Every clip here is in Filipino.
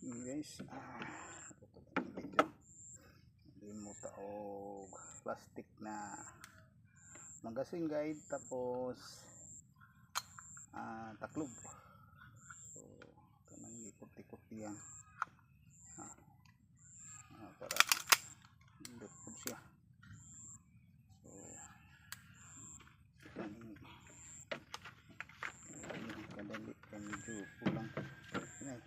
Guys, hindi mo taog plastic na magasin guide, tapos taklob. So ito nang ikot-ikot yan para hindi po siya. So kadali kaya medyo kulang na eh.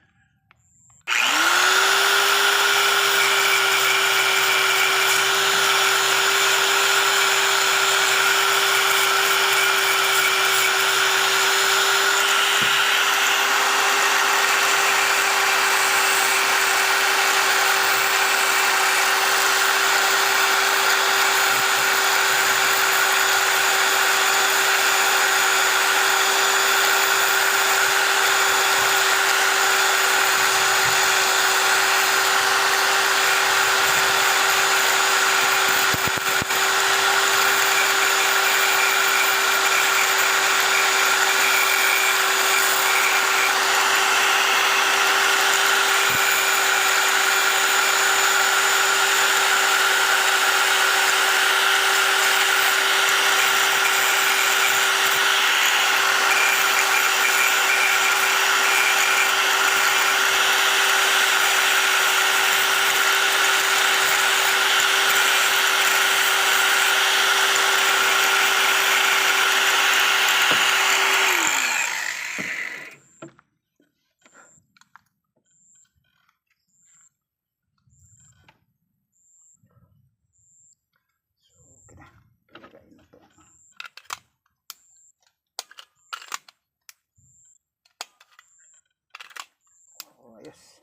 Yes.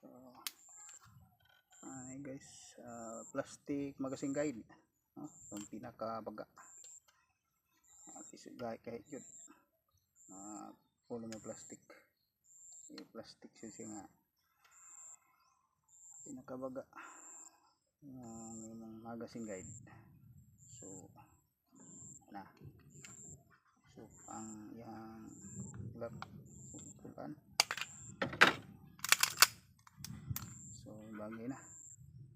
So, ay guys, plastic magazine guide, yung pinakabaga. Kahit yun, pulo mo plastic, plastic siya nga pinakabaga yung magazine guide. So so ang yang pulan. So bagay na,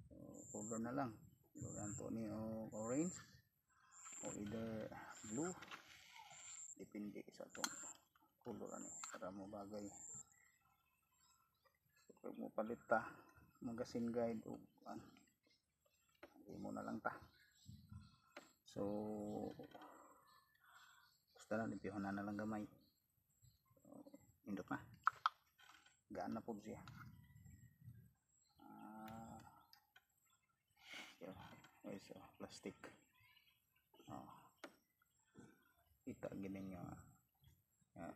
so color na lang, color to ni orange o either blue, depende sa itong color para mo bagay. So pag mo palit ta magazine guide o hindi mo na lang ta. So basta na limpyohan na lang gamay. So, indot na, gaan na po siya. So plastic, kita ginin nyo,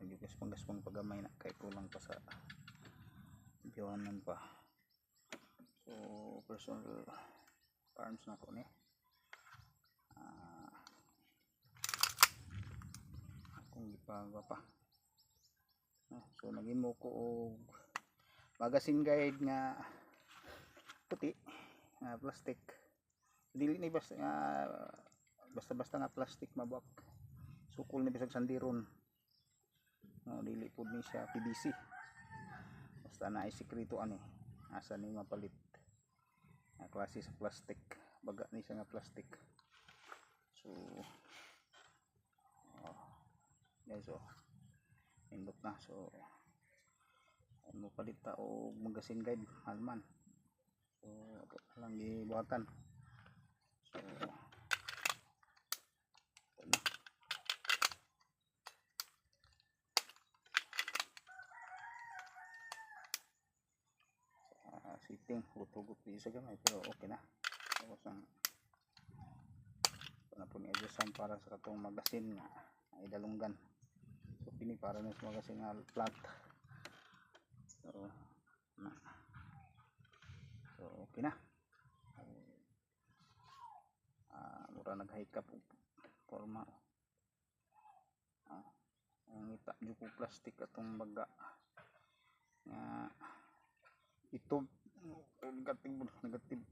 yung gaspang pagamay na kay kulang pa sa biyanan pa. So personal farms na po ni akong gipagawa pa. So naging mo ko og magazine guide nga puti nga plastic, dili ni basta nga plastic mabuak, sukol ni bisag sandiron, dili pud ni siya PVC, basta na ay sikreto asa ni mapalit na klase sa plastic, baga ni siya nga plastic. So guys, indot na. So mo palit ta og magazine guide halman, so ako lang gibuhatan. So sitting hugot-hugot sa gamay pero okay na. Tapos ang panapon i-adjustan para sa katong magazine nga idalunggan. So pini para na sa magazine nga flat. So okay na. Mura nag-hike up forma. Ang ita juko plastic atong baga nga ito negative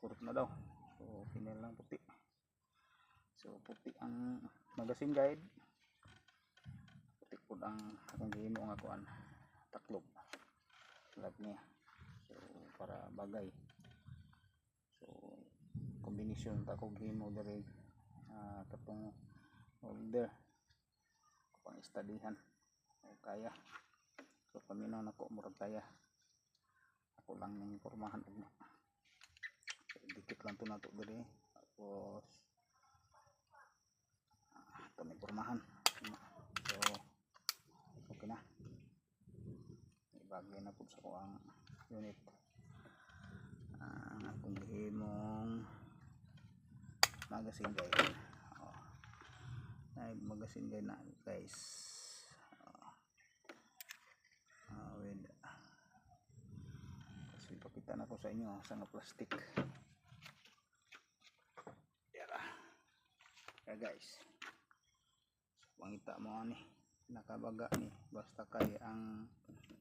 kurot na daw. So pinil lang puti. So puti ang magazine guide, puti po ang akong gihimo nga kuan taklob lab niya. So para bagay. So kombinasyon ta kog himo diri katong holder pang istadihan o kaya. So paminaw nako murag kaya. Ako lang ning pormahan ugma. So, dikit lang to nato diri. Tapos ito may pormahan. So okay na. Ibagay na po sa ko ang unit. Akong himong magazine guide. Magazine guide na guys. With kasi ipakita na ko sa inyo sa nga plastic. Kaya guys, pangita mo ani nakabaga ni basta kay ang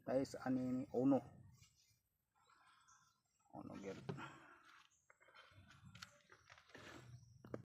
guys ani ni uno gyud.